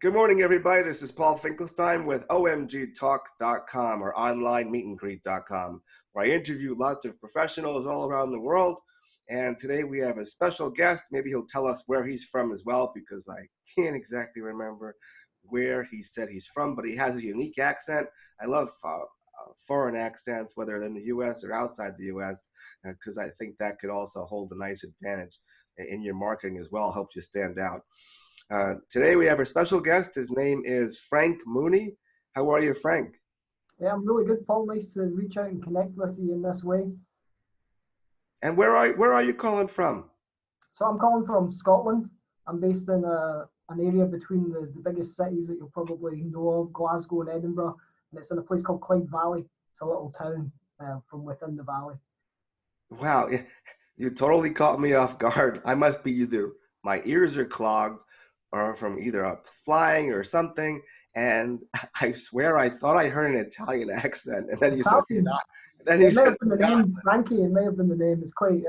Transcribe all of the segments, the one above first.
Good morning, everybody. This is Paul Finkelstein with omgtalk.com or onlinemeetandgreet.com, where I interview lots of professionals all around the world. And today we have a special guest. Maybe he'll tell us where he's from as well, because I can't exactly remember where he said he's from, but he has a unique accent. I love foreign accents, whether they're in the U.S. or outside the U.S., because I think that could also hold a nice advantage in your marketing as well, helps you stand out. Today we have our special guest. His name is Frank Moonie. How are you, Frank? Yeah, I'm really good, Paul. Nice to reach out and connect with you in this way. And where are you calling from? So I'm calling from Scotland. I'm based in an area between the biggest cities that you'll probably know of, Glasgow and Edinburgh, and it's in a place called Clyde Valley. It's a little town from within the valley. Wow, you totally caught me off guard. I must be either my ears are clogged or from either flying or something. And I swear I thought I heard an Italian accent. And then you said not. Then you said the name, Frankie. It may have been the name. It's quite.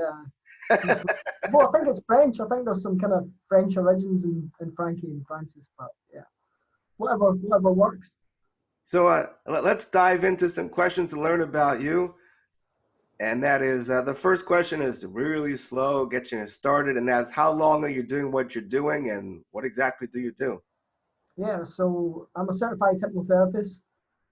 Well, I think it's French. I think there's some kind of French origins in Frankie and Francis. But yeah, whatever works. So let's dive into some questions to learn about you. And that is, the first question is really slow, get you started. And that's, how long are you doing what you're doing, and what exactly do you do? Yeah, so I'm a certified hypnotherapist.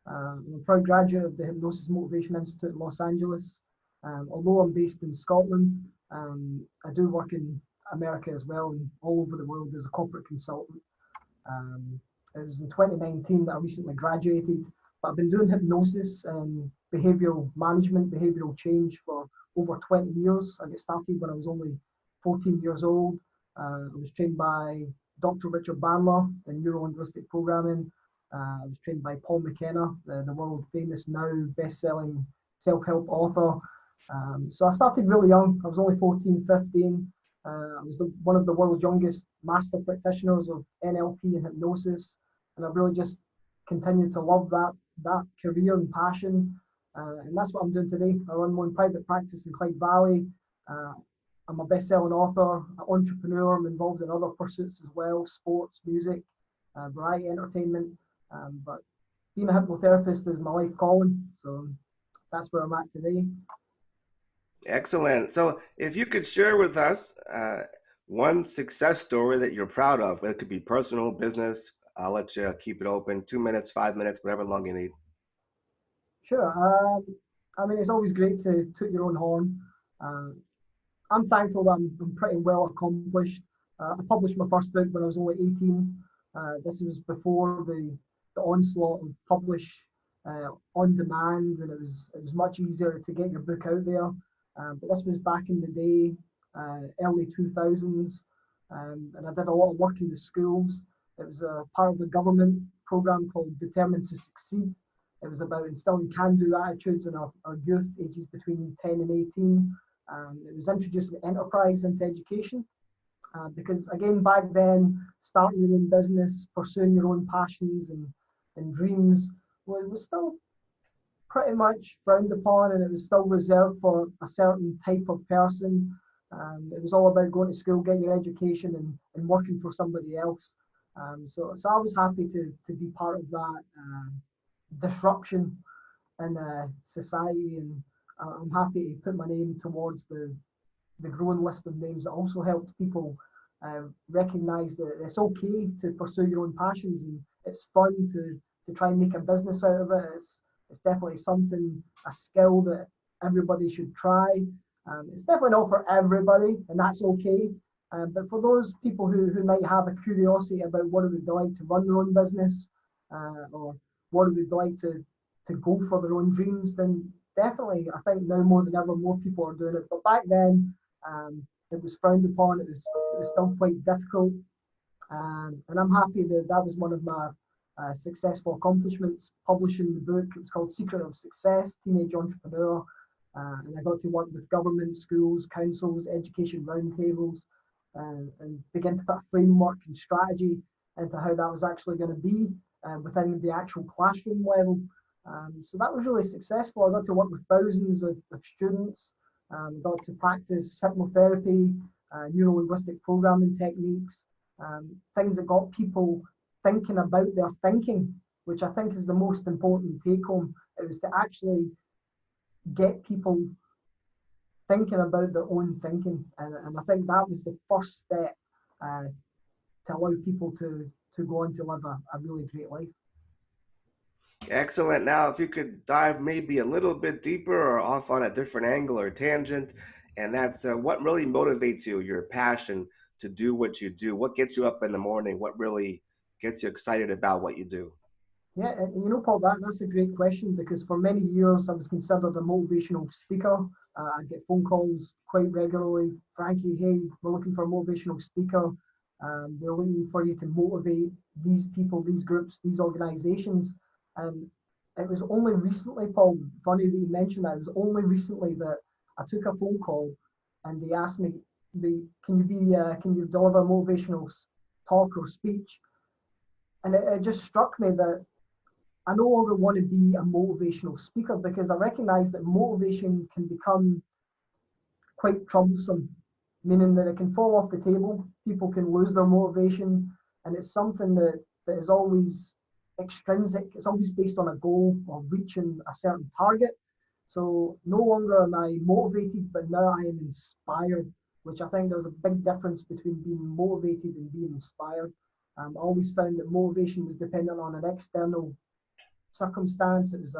I'm a proud graduate of the Hypnosis Motivation Institute in Los Angeles. Although I'm based in Scotland, I do work in America as well and all over the world as a corporate consultant. It was in 2019 that I recently graduated, but I've been doing hypnosis and behavioral management, behavioral change for over 20 years. I got started when I was only 14 years old. I was trained by Dr. Richard Bandler in neuro-linguistic programming. I was trained by Paul McKenna, the world famous now best-selling self-help author. So I started really young. I was only 14, 15. I was one of the world's youngest master practitioners of NLP and hypnosis. And I've really just continued to love that career and passion. And that's what I'm doing today. I run my own private practice in Clyde Valley. I'm a best-selling author, an entrepreneur. I'm involved in other pursuits as well, sports, music, variety entertainment. But being a hypnotherapist is my life calling. So that's where I'm at today. Excellent. So if you could share with us one success story that you're proud of, it could be personal, business. I'll let you keep it open, 2 minutes, 5 minutes, whatever long you need. Sure. I mean, it's always great to toot your own horn. I'm thankful that I'm pretty well accomplished. I published my first book when I was only 18. This was before the onslaught of publish on demand, and it was much easier to get your book out there. But this was back in the day, early 2000s, and I did a lot of work in the schools. It was a part of a government program called Determined to Succeed. It was about instilling can-do attitudes in our youth, ages between 10 and 18. It was introducing enterprise into education. Because again, back then, starting your own business, pursuing your own passions and dreams was still pretty much frowned upon, and it was still reserved for a certain type of person. It was all about going to school, getting your education, and working for somebody else. So I was happy to be part of that disruption in society, and I'm happy to put my name towards the growing list of names that also helped people recognize that it's okay to pursue your own passions, and it's fun to try and make a business out of it. It's definitely something, a skill that everybody should try. It's definitely not for everybody, and that's okay. But for those people who might have a curiosity about what it would be like to run their own business, or what it would be like to go for their own dreams, then definitely, I think now more than ever, more people are doing it. But back then, it was frowned upon. It was still quite difficult, and I'm happy that was one of my successful accomplishments. Publishing the book, it was called Secret of Success: Teenage Entrepreneur, and I got to work with government, schools, councils, education roundtables, and begin to put a framework and strategy into how that was actually going to be within the actual classroom level. So that was really successful. I got to work with thousands of students. Got to practice hypnotherapy, neuro-linguistic programming techniques, things that got people thinking about their thinking, which I think is the most important take home. It was to actually get people thinking about their own thinking, and I think that was the first step to allow people to go on to live a really great life. Excellent. Now, if you could dive maybe a little bit deeper or off on a different angle or tangent, and that's what really motivates you, your passion to do what you do. What gets you up in the morning? What really gets you excited about what you do? Yeah, and you know, Paul, that's a great question because for many years I was considered a motivational speaker. I get phone calls quite regularly. Frankie, hey, we're looking for a motivational speaker. We're looking for you to motivate these people, these groups, these organizations. And it was only recently, Paul, funny that you mentioned that, it was only recently that I took a phone call and they asked me, can you deliver a motivational talk or speech? And it just struck me that I no longer want to be a motivational speaker because I recognize that motivation can become quite troublesome, meaning that it can fall off the table. People can lose their motivation, and it's something that is always extrinsic. It's always based on a goal or reaching a certain target. So no longer am I motivated, but now I am inspired, which I think there's a big difference between being motivated and being inspired. I always found that motivation was dependent on an external circumstance. It was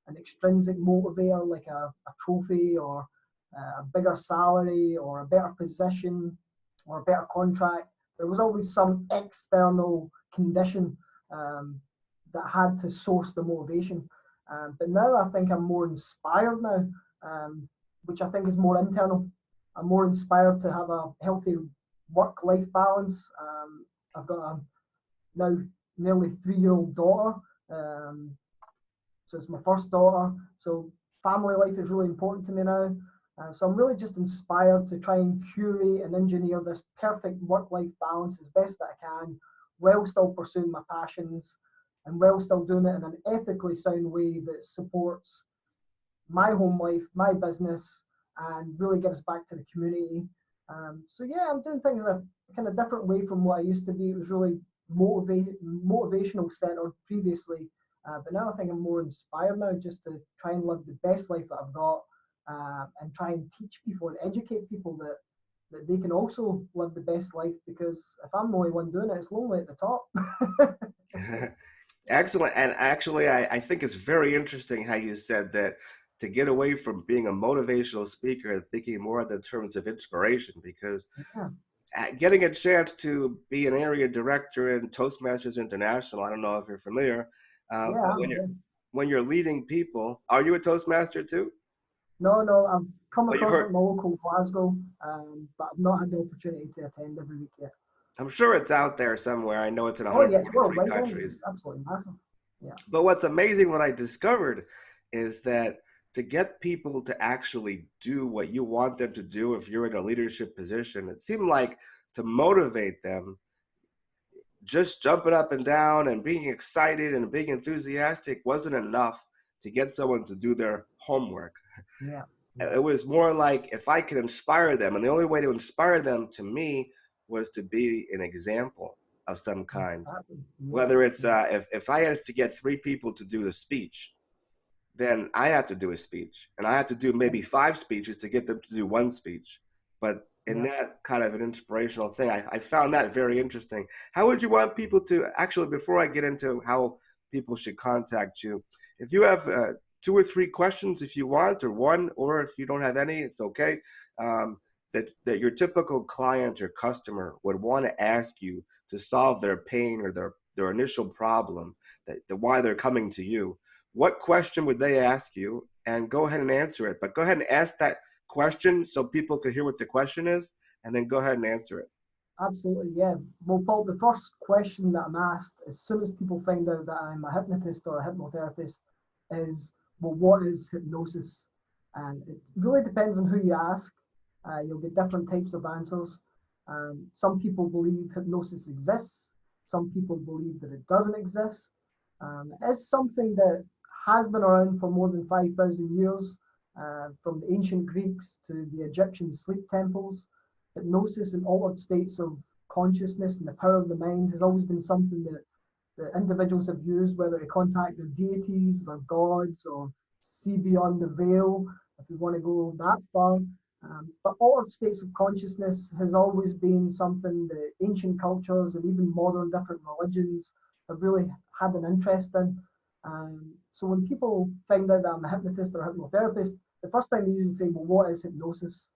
an extrinsic motivator like a trophy or a bigger salary or a better position or a better contract. There was always some external condition that had to source the motivation. But now I think I'm more inspired now, which I think is more internal. I'm more inspired to have a healthy work-life balance. I've got a now nearly 3-year-old daughter. So it's my first daughter. So family life is really important to me now. So I'm really just inspired to try and curate and engineer this perfect work-life balance as best that I can, while still pursuing my passions and while still doing it in an ethically sound way that supports my home life, my business, and really gives back to the community. So yeah, I'm doing things in a kind of different way from what I used to be. It was really motivational centered previously, but now I think I'm more inspired now just to try and live the best life that I've got, and try and teach people and educate people that they can also live the best life, because if I'm the only one doing it, it's lonely at the top. Excellent. And actually, I think it's very interesting how you said that to get away from being a motivational speaker and thinking more in the terms of inspiration, because Yeah. getting a chance to be an area director in Toastmasters International, I don't know if you're familiar, Yeah, but when you're leading people, are you a Toastmaster too? no, I've come Oh, you've across it heard. in my local Glasgow, but I've not had the opportunity to attend every week yet. I'm sure it's out there somewhere. I know it's in Oh yeah, it's 143 worldwide then. countries. It's absolutely massive. Yeah. But what's amazing, what I discovered, is that to get people to actually do what you want them to do if you're in a leadership position, it seemed like to motivate them, just jumping up and down and being excited and being enthusiastic wasn't enough to get someone to do their homework. Yeah. It was more like if I could inspire them, and the only way to inspire them to me was to be an example of some kind. Exactly. Yeah. Whether it's if I had to get 3 people to do a speech, then I have to do a speech, and I have to do maybe 5 speeches to get them to do 1 speech. But in Yeah. that kind of an inspirational thing, I found that very interesting. How would you want people to actually, before I get into how people should contact you, if you have 2 or 3 questions, if you want, or one, or if you don't have any, it's okay. That your typical client or customer would want to ask you to solve their pain or their initial problem, that why they're coming to you. What question would they ask you? And go ahead and answer it. But go ahead and ask that question so people can hear what the question is, and then go ahead and answer it. Absolutely. Yeah. Well, Paul, the first question that I'm asked as soon as people find out that I'm a hypnotist or a hypnotherapist is, well, what is hypnosis? And it really depends on who you ask. You'll get different types of answers. Some people believe hypnosis exists. Some people believe that it doesn't exist. It's something that has been around for more than 5,000 years, from the ancient Greeks to the Egyptian sleep temples. Hypnosis and altered states of consciousness and the power of the mind has always been something that that individuals have used, whether to contact their deities, their gods, or see beyond the veil, if we want to go that far. But altered states of consciousness has always been something that ancient cultures and even modern different religions have really had an interest in. So when people find out that I'm a hypnotist or a hypnotherapist, the first thing they usually say, well, what is hypnosis?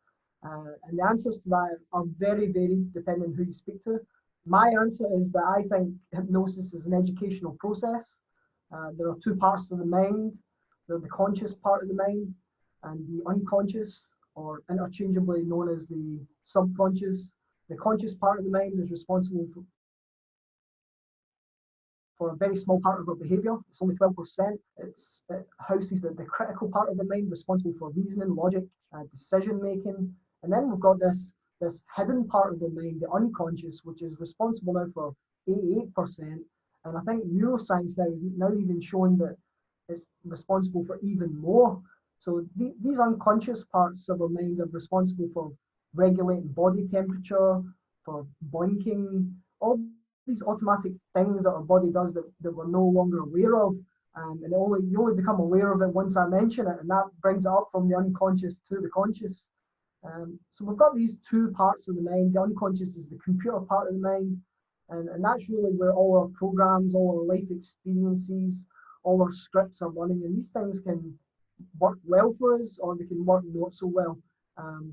And the answers to that are very varied depending on who you speak to. My answer is that I think hypnosis is an educational process. There are two parts of the mind. There's the conscious part of the mind and the unconscious, or interchangeably known as the subconscious. The conscious part of the mind is responsible for a very small part of our behavior. It's only 12%. It houses the critical part of the mind responsible for reasoning, logic, decision making. And then we've got this hidden part of the mind, the unconscious, which is responsible now for 88%. And I think neuroscience now is now even showing that it's responsible for even more. So these unconscious parts of our mind are responsible for regulating body temperature, for blinking, all these automatic things that our body does that we're no longer aware of. And you only become aware of it once I mention it, and that brings it up from the unconscious to the conscious. So we've got these two parts of the mind. The unconscious is the computer part of the mind, and that's really where all our programs, all our life experiences, all our scripts are running. And these things can work well for us, or they can work not so well.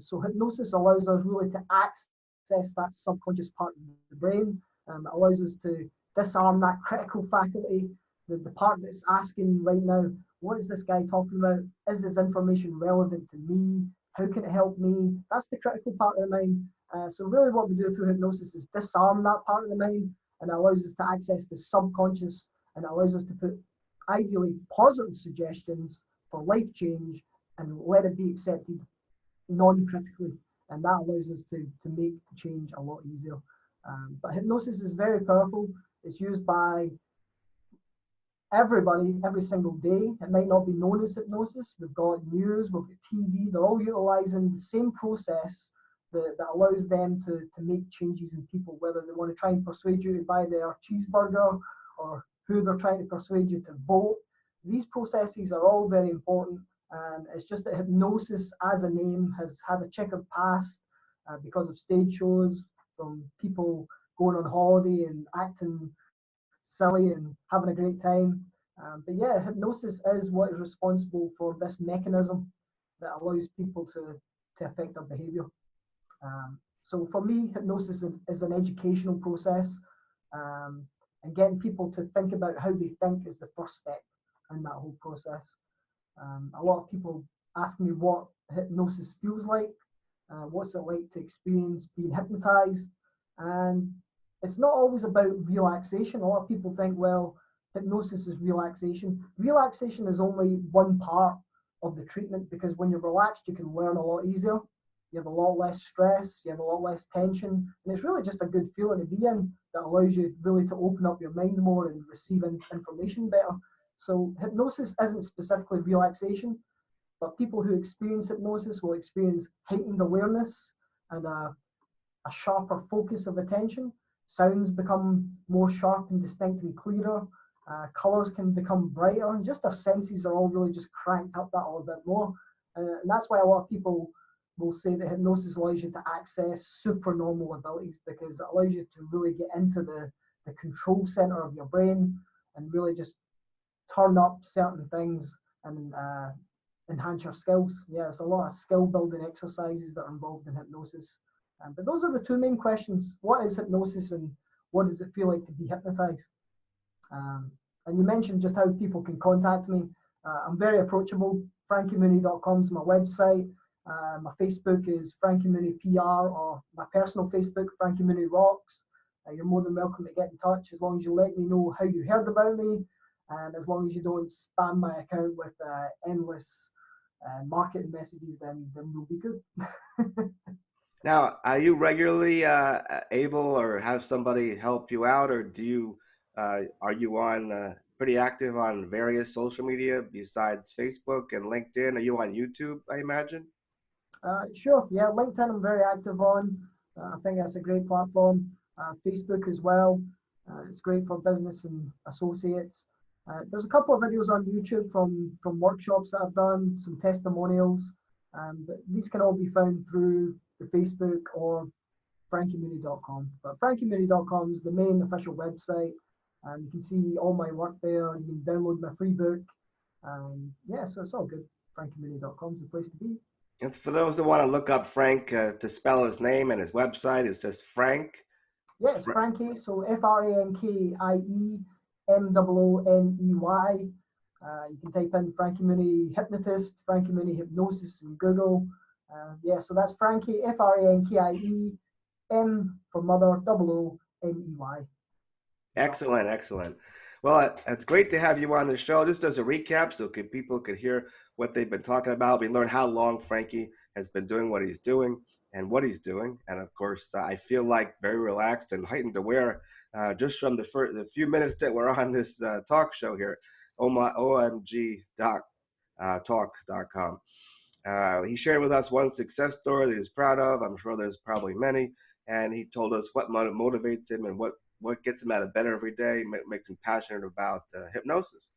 So hypnosis allows us really to access that subconscious part of the brain. It allows us to disarm that critical faculty, the part that's asking right now, what is this guy talking about? Is this information relevant to me? How can it help me? That's the critical part of the mind. So really what we do through hypnosis is disarm that part of the mind, and it allows us to access the subconscious, and it allows us to put ideally positive suggestions for life change and let it be accepted non-critically. And that allows us to make change a lot easier. But hypnosis is very powerful. It's used by everybody every single day. It might not be known as hypnosis. We've got news, we've got TV. They're all utilizing the same process that allows them to make changes in people, whether they want to try and persuade you to buy their cheeseburger or who they're trying to persuade you to vote. These processes are all very important. And it's just that hypnosis as a name has had a checkered past because of stage shows, from people going on holiday and acting silly and having a great time. But yeah, hypnosis is what is responsible for this mechanism that allows people to affect their behavior. So for me, hypnosis is an educational process, and getting people to think about how they think is the first step in that whole process. A lot of people ask me what hypnosis feels like. What's it like to experience being hypnotized? And it's not always about relaxation. A lot of people think, well, hypnosis is relaxation. Relaxation is only one part of the treatment, because when you're relaxed, you can learn a lot easier. You have a lot less stress, you have a lot less tension, and it's really just a good feeling to be in that allows you really to open up your mind more and receive information better. So hypnosis isn't specifically relaxation, but people who experience hypnosis will experience heightened awareness and a sharper focus of attention. Sounds become more sharp and distinct and clearer. Colors can become brighter, and just our senses are all really just cranked up that a little bit more. And that's why a lot of people will say that hypnosis allows you to access supernormal abilities, because it allows you to really get into the control center of your brain and really just turn up certain things and enhance your skills. Yeah, it's a lot of skill building exercises that are involved in hypnosis. But those are the two main questions. What is hypnosis, and what does it feel like to be hypnotized? And you mentioned just how people can contact me. I'm very approachable. frankiemooney.com is my website. My Facebook is Frankie Mooney PR, or my personal Facebook, Frankie Mooney Rocks. You're more than welcome to get in touch, as long as you let me know how you heard about me, and as long as you don't spam my account with endless marketing messages, then we'll be good. Now, are you regularly able, or have somebody help you out, or do you are you on pretty active on various social media besides Facebook and LinkedIn? Are you on YouTube, I imagine? Sure. Yeah, LinkedIn I'm very active on. I think that's a great platform. Facebook as well. It's great for business and associates. There's a couple of videos on YouTube from workshops that I've done, some testimonials, but these can all be found through the Facebook or frankiemooney.com. But frankiemooney.com is the main official website, and you can see all my work there. You can download my free book. Yeah, so it's all good. frankiemooney.com is the place to be. And for those that want to look up Frank, to spell his name and his website, it's just Frank. Yeah, it's Frankie. So FrankieMooney. You can type in Frankie Mooney hypnotist, Frankie Mooney hypnosis in Google. Yeah, so that's Frankie, FrankieM for mother, OONEY. Excellent, excellent. Well, it's great to have you on the show. Just as a recap, so people could hear what they've been talking about. We learned how long Frankie has been doing what he's doing and what he's doing. And of course, I feel like very relaxed and heightened aware just from the few minutes that we're on this talk show here, omg.talk.com. He shared with us one success story that he's proud of. I'm sure there's probably many. And he told us what motivates him and what gets him out of bed every day, makes him passionate about hypnosis.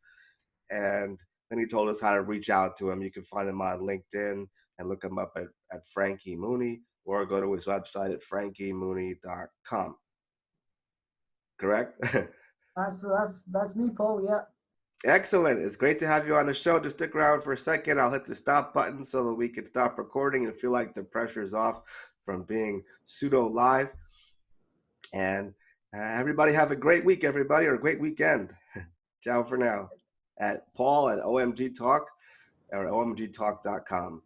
And then he told us how to reach out to him. You can find him on LinkedIn and look him up at Frankie Mooney, or go to his website at frankiemooney.com. Correct? That's me, Paul. Yeah. Excellent. It's great to have you on the show. Just stick around for a second. I'll hit the stop button so that we can stop recording and feel like the pressure's off from being pseudo live. And everybody have a great week, everybody, or a great weekend. Ciao for now. At Paul at OMG Talk or omgtalk.com.